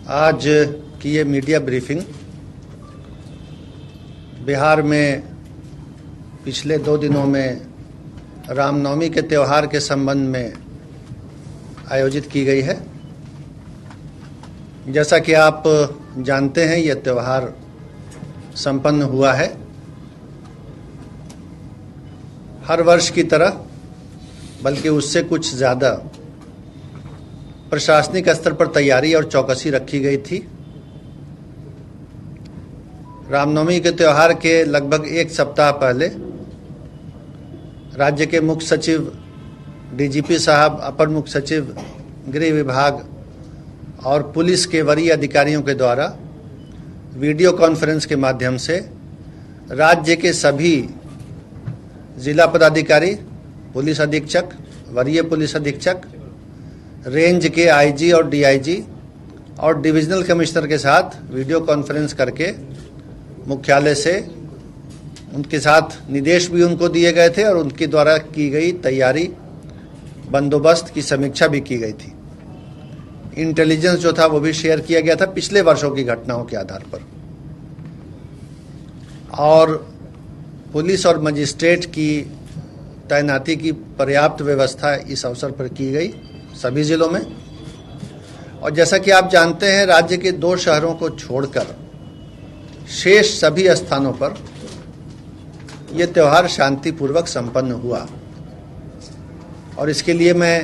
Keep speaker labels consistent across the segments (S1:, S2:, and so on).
S1: आज की ये मीडिया ब्रीफिंग बिहार में पिछले 2 दिनों में रामनवमी के त्यौहार के संबंध में आयोजित की गई है। जैसा कि आप जानते हैं, ये त्यौहार संपन्न हुआ है। हर वर्ष की तरह बल्कि उससे कुछ ज़्यादा प्रशासनिक स्तर पर तैयारी और चौकसी रखी गई थी। रामनवमी के त्यौहार के लगभग 1 सप्ताह पहले राज्य के मुख्य सचिव, डीजीपी साहब, अपर मुख्य सचिव, गृह विभाग और पुलिस के वरीय अधिकारियों के द्वारा वीडियो कॉन्फ्रेंस के माध्यम से राज्य के सभी जिला पदाधिकारी, पुलिस अधीक्षक, वरीय पुलिस अधीक्षक, रेंज के आईजी और डीआईजी और डिविजनल कमिश्नर के साथ वीडियो कॉन्फ्रेंस करके मुख्यालय से उनके साथ निर्देश भी उनको दिए गए थे और उनके द्वारा की गई तैयारी, बंदोबस्त की समीक्षा भी की गई थी। इंटेलिजेंस जो था वो भी शेयर किया गया था पिछले वर्षों की घटनाओं के आधार पर, और पुलिस और मजिस्ट्रेट की तैनाती की पर्याप्त व्यवस्था इस अवसर पर की गई सभी जिलों में। और जैसा कि आप जानते हैं, राज्य के 2 शहरों को छोड़कर शेष सभी स्थानों पर यह त्यौहार शांतिपूर्वक संपन्न हुआ। और इसके लिए मैं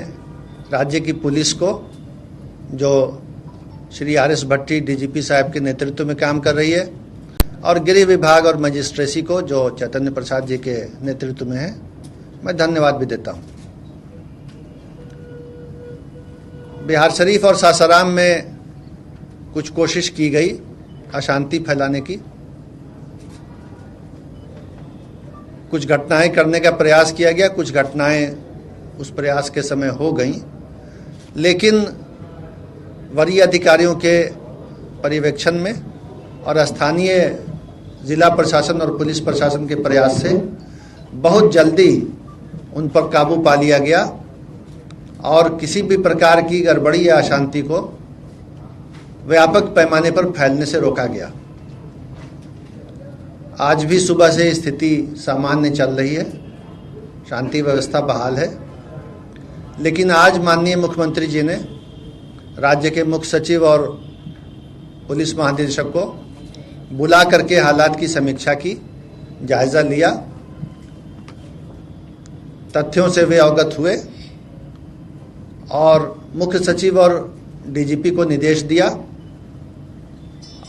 S1: राज्य की पुलिस को, जो श्री RS भट्टी डीजीपी साहब के नेतृत्व में काम कर रही है, और गृह विभाग और मजिस्ट्रेसी को, जो चैतन्य प्रसाद जी के नेतृत्व में है, मैं धन्यवाद भी देता हूँ। बिहार शरीफ और सासाराम में कुछ कोशिश की गई अशांति फैलाने की, कुछ घटनाएं करने का प्रयास किया गया, कुछ घटनाएं उस प्रयास के समय हो गईं, लेकिन वरीय अधिकारियों के पर्यवेक्षण में और स्थानीय जिला प्रशासन और पुलिस प्रशासन के प्रयास से बहुत जल्दी उन पर काबू पा लिया गया और किसी भी प्रकार की गड़बड़ी या अशांति को व्यापक पैमाने पर फैलने से रोका गया। आज भी सुबह से स्थिति सामान्य चल रही है, शांति व्यवस्था बहाल है। लेकिन आज माननीय मुख्यमंत्री जी ने राज्य के मुख्य सचिव और पुलिस महानिदेशक को बुला करके हालात की समीक्षा की, जायजा लिया, तथ्यों से वे अवगत हुए और मुख्य सचिव और डीजीपी को निर्देश दिया,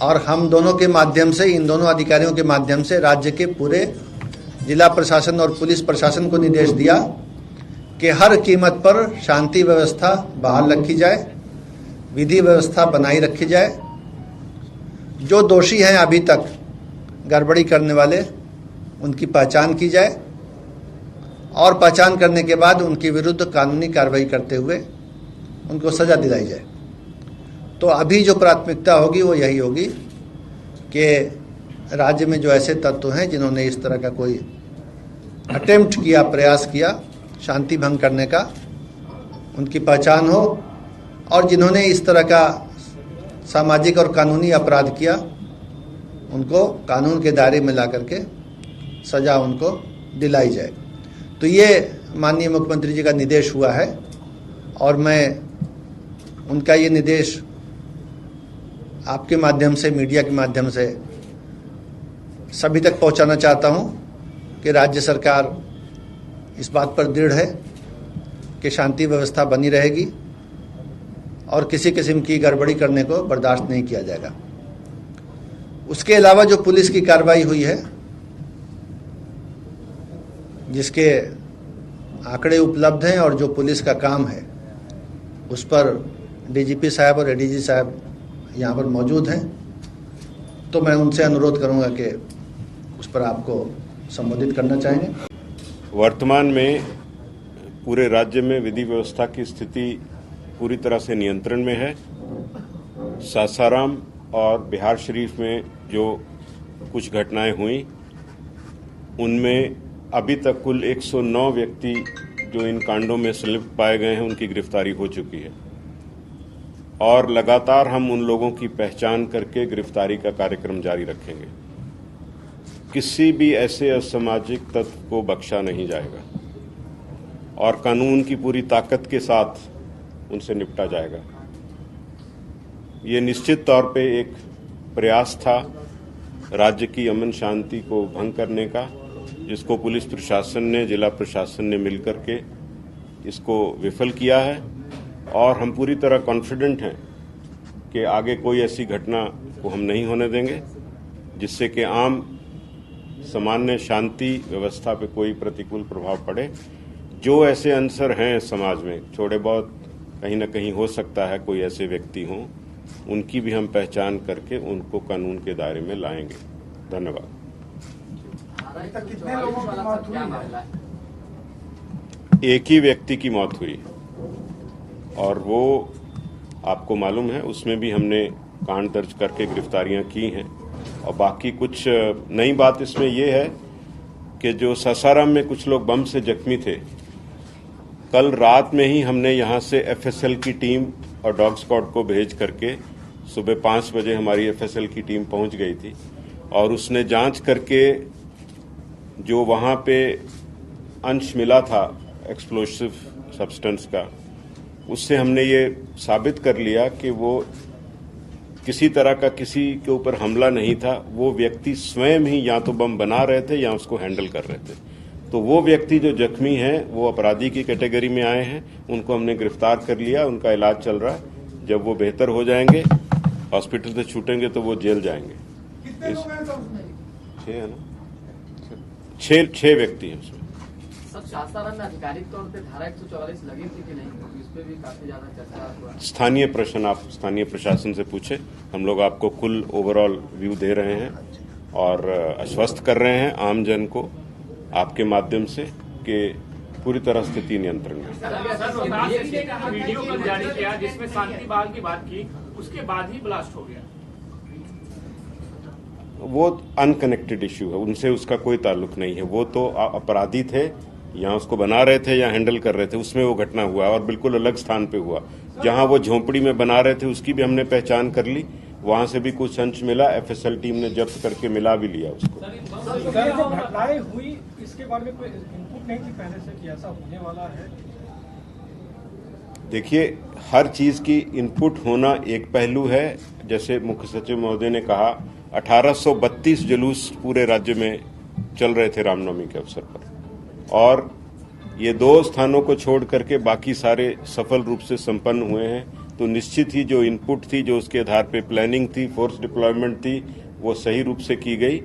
S1: और हम दोनों के माध्यम से, इन दोनों अधिकारियों के माध्यम से राज्य के पूरे जिला प्रशासन और पुलिस प्रशासन को निर्देश दिया कि हर कीमत पर शांति व्यवस्था बहाल रखी जाए, विधि व्यवस्था बनाई रखी जाए। जो दोषी हैं अभी तक गड़बड़ी करने वाले, उनकी पहचान की जाए और पहचान करने के बाद उनके विरुद्ध कानूनी कार्रवाई करते हुए उनको सजा दिलाई जाए। तो अभी जो प्राथमिकता होगी वो यही होगी कि राज्य में जो ऐसे तत्व हैं जिन्होंने इस तरह का कोई अटेम्प्ट किया, प्रयास किया शांति भंग करने का, उनकी पहचान हो, और जिन्होंने इस तरह का सामाजिक और कानूनी अपराध किया उनको कानून के दायरे में ला करके सजा उनको दिलाई जाए। तो ये माननीय मुख्यमंत्री जी का निर्देश हुआ है और मैं उनका ये निर्देश आपके माध्यम से, मीडिया के माध्यम से सभी तक पहुंचाना चाहता हूं कि राज्य सरकार इस बात पर दृढ़ है कि शांति व्यवस्था बनी रहेगी और किसी किस्म की गड़बड़ी करने को बर्दाश्त नहीं किया जाएगा। उसके अलावा जो पुलिस की कार्रवाई हुई है, जिसके आंकड़े उपलब्ध हैं और जो पुलिस का काम है, उस पर डीजीपी साहब और एडीजी साहब यहाँ पर मौजूद हैं, तो मैं उनसे अनुरोध करूँगा कि उस पर आपको संबोधित करना चाहेंगे।
S2: वर्तमान में पूरे राज्य में विधि व्यवस्था की स्थिति पूरी तरह से नियंत्रण में है। सासाराम और बिहार शरीफ में जो कुछ घटनाएं हुई, उनमें अभी तक कुल 109 व्यक्ति जो इन कांडों में संलिप्त पाए गए हैं, उनकी गिरफ्तारी हो चुकी है। और लगातार हम उन लोगों की पहचान करके गिरफ्तारी का कार्यक्रम जारी रखेंगे। किसी भी ऐसे असामाजिक तत्व को बख्शा नहीं जाएगा और कानून की पूरी ताकत के साथ उनसे निपटा जाएगा। ये निश्चित तौर पे एक प्रयास था राज्य की अमन शांति को भंग करने का, जिसको पुलिस प्रशासन ने, जिला प्रशासन ने मिलकर के इसको विफल किया है और हम पूरी तरह कॉन्फिडेंट हैं कि आगे कोई ऐसी घटना को हम नहीं होने देंगे जिससे कि आम सामान्य शांति व्यवस्था पे कोई प्रतिकूल प्रभाव पड़े। जो ऐसे अंसर हैं समाज में, थोड़े बहुत कहीं ना कहीं हो सकता है कोई ऐसे व्यक्ति हों, उनकी भी हम पहचान करके उनको कानून के दायरे में लाएंगे। धन्यवाद।
S3: कितने लोगों की मौत हुई है?
S2: एक ही व्यक्ति की मौत हुई और वो आपको मालूम है, उसमें भी हमने कांड दर्ज करके गिरफ्तारियां की हैं। और बाकी कुछ नई बात इसमें यह है कि जो सासाराम में कुछ लोग बम से जख्मी थे, कल रात में ही हमने यहां से एफएसएल की टीम और डॉग स्क्वाड को भेज करके सुबह 5 बजे हमारी एफएसएल की टीम पहुंच गई थी और उसने जांच करके जो वहां पे अंश मिला था एक्सप्लोसिव सब्सटेंस का, उससे हमने ये साबित कर लिया कि वो किसी तरह का किसी के ऊपर हमला नहीं था। वो व्यक्ति स्वयं ही या तो बम बना रहे थे या उसको हैंडल कर रहे थे। तो वो व्यक्ति जो जख्मी हैं वो अपराधी की कैटेगरी में आए हैं, उनको हमने गिरफ्तार कर लिया, उनका इलाज चल रहा है। जब वो बेहतर हो जाएंगे, हॉस्पिटल से छूटेंगे तो वो जेल जाएंगे।
S3: कितने लोग हैं सर उसमें?
S2: 6 है ना, 6 व्यक्ति हैं उसमें।
S4: सर, सासाराम में आधिकारिक तौर पे धारा 144 लगी थी कि नहीं, क्योंकि इस पे भी काफी ज्यादा चर्चा हुआ।
S2: स्थानीय प्रश्न आप स्थानीय प्रशासन से पूछे, हम लोग आपको कुल ओवरऑल व्यू दे रहे हैं और आश्वस्त कर रहे हैं आम जन को आपके माध्यम से कि पूरी तरह स्थिति नियंत्रण में।
S5: वीडियो कल जारी किया जिसमें शांति बहाल की बात की, उसके बाद ही ब्लास्ट हो गया।
S2: वो अनकनेक्टेड इश्यू है, उनसे उसका कोई ताल्लुक नहीं है। वो तो अपराधी थे, यहाँ उसको बना रहे थे या हैंडल कर रहे थे, उसमें वो घटना हुआ और बिल्कुल अलग स्थान पे हुआ। जहाँ वो झोंपड़ी में बना रहे थे उसकी भी हमने पहचान कर ली, वहां से भी कुछ अंश मिला, एफएसएल टीम ने जब्त करके मिला भी लिया उसको।
S6: जो घटनाएं हुई इसके बारे में कोई इनपुट नहीं थी पहले से कि ऐसा होने वाला है?
S2: देखिए, हर चीज की इनपुट होना एक पहलू है। जैसे मुख्य सचिव महोदय ने कहा, 1832 जुलूस पूरे राज्य में चल रहे थे रामनवमी के अवसर पर और ये 2 स्थानों को छोड़ करके बाकी सारे सफल रूप से संपन्न हुए हैं। तो निश्चित ही जो इनपुट थी, जो उसके आधार पे प्लानिंग थी, फोर्स डिप्लॉयमेंट थी, वो सही रूप से की गई।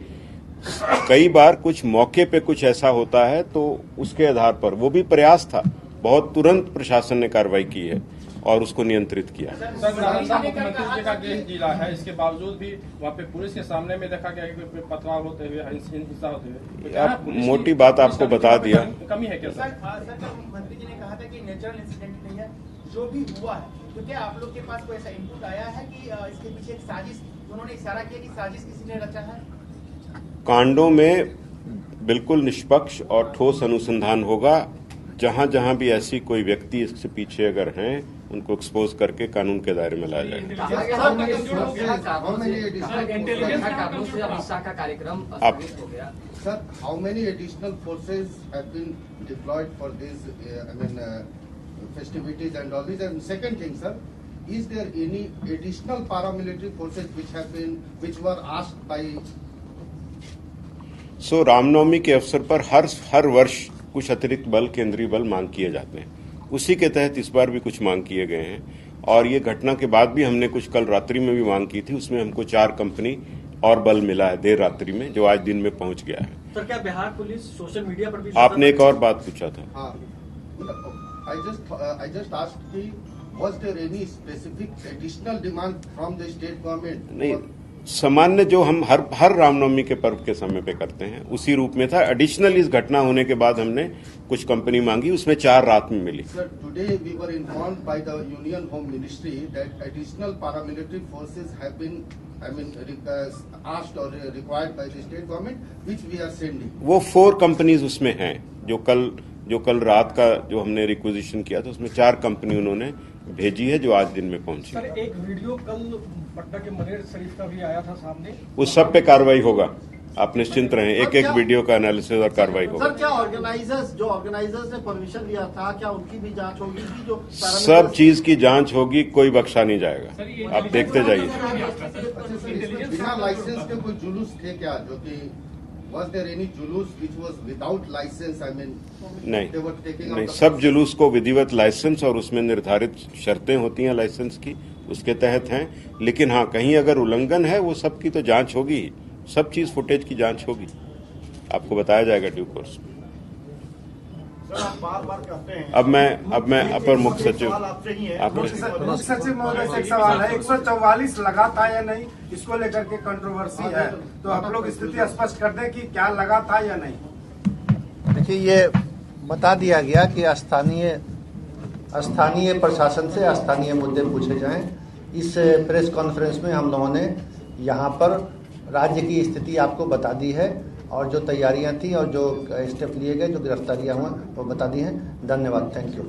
S2: कई बार कुछ मौके पे कुछ ऐसा होता है तो उसके आधार पर, वो भी प्रयास था, बहुत तुरंत प्रशासन ने कार्रवाई की है और उसको नियंत्रित किया।
S6: सर, नालंदा मुख्यमंत्री जी का गृह जिला है, इसके बावजूद भी वहाँ पे पुलिस के सामने में देखा गया कि पथराव होते हुए, हिंसा होते हुए।
S2: आप मोटी बात आपको बता दिया।
S6: कमी है क्या सर?
S3: मुख्यमंत्री जी ने कहा था कि नेचुरल इंसिडेंट नहीं है, जो भी हुआ है, तो क्या आप लोग के पास कोई ऐसा इनपुट आया है कि इसके पीछे एक साजिश, उन्होंने इशारा किया कि साजिश किसी ने रचा है?
S2: कांडों में बिल्कुल निष्पक्ष और ठोस अनुसंधान होगा। जहां जहां भी ऐसी कोई व्यक्ति इससे पीछे अगर हैं, उनको एक्सपोज करके कानून के दायरे में लाया जाएगा। आप
S7: Sir, how many additional forces have been deployed for this, festivities and all this? And second thing, sir, is there any additional paramilitary forces which were asked by?
S2: सो रामनवमी के अवसर पर हर वर्ष कुछ अतिरिक्त बल, केंद्रीय बल मांग किए जाते हैं। उसी के तहत इस बार भी कुछ मांग किए गए हैं और ये घटना के बाद भी हमने कुछ कल रात्रि में भी मांग की थी। उसमें हमको 4 कंपनी और बल मिला है देर रात्रि में, जो आज दिन में पहुंच गया है।
S8: सर, क्या बिहार पुलिस सोशल मीडिया पर भी?
S2: आपने एक और बात पूछा था।
S7: हाँ, I just asked कि was there any specific additional demand from the state government?
S2: नहीं, सामान्य जो हम हर रामनवमी के पर्व के समय पे करते हैं उसी रूप में था। एडिशनल इस घटना होने के बाद हमने कुछ कंपनी मांगी, उसमें 4 रात में मिली।
S7: Sir, today we were informed by the Union Home Ministry that additional paramilitary forces have been, asked or required by the state government, which we are sending.
S2: वो 4 कंपनीज उसमें हैं जो कल रात का जो हमने रिक्विजिशन किया था, उसमें 4 कंपनी उन्होंने भेजी है, जो आज दिन में पहुंची
S8: सर,
S2: है।
S8: एक वीडियो कल पटना के मनेर शरीफ का भी आया था सामने।
S2: उस सब पे कार्रवाई होगा, आप निश्चिंत रहें। एक एक वीडियो का एनालिसिस और कार्रवाई होगा।
S9: सर, क्या ऑर्गेनाइजर्स ने परमिशन लिया था, क्या उनकी भी जांच होगी कि जो
S2: सब चीज की जांच होगी, कोई बख्शा नहीं जाएगा, आप देखते जाइए।
S7: बिना लाइसेंस के कोई जुलूस थे क्या, जो कि was there any जुलूस which was without license? I mean, they were taking
S2: नहीं,
S7: out the
S2: सब जुलूस को विधिवत लाइसेंस और उसमें निर्धारित शर्तें होती हैं लाइसेंस की, उसके तहत हैं। लेकिन हाँ, कहीं अगर उल्लंघन है, वो सब की तो जांच होगी, सब चीज फुटेज की जांच होगी, आपको बताया जाएगा ड्यू कोर्स में।
S10: बार कहते हैं।
S2: अब मैं अपर मुख्य सचिव
S10: मुख्य सचिव महोदय से एक सवाल है, 144 लगा था या नहीं, इसको लेकर के कंट्रोवर्सी है, तो आप लोग स्थिति स्पष्ट कर दें कि क्या लगा था या नहीं।
S1: देखिए, ये बता दिया गया कि स्थानीय प्रशासन से स्थानीय मुद्दे पूछे जाएं। इस प्रेस कॉन्फ्रेंस में हम लोगों ने यहाँ पर राज्य की स्थिति आपको बता दी है, और जो तैयारियां थी और जो स्टेप लिए गए, जो गिरफ्तारियां हुआ, वो बता दी हैं। धन्यवाद, थैंक यू।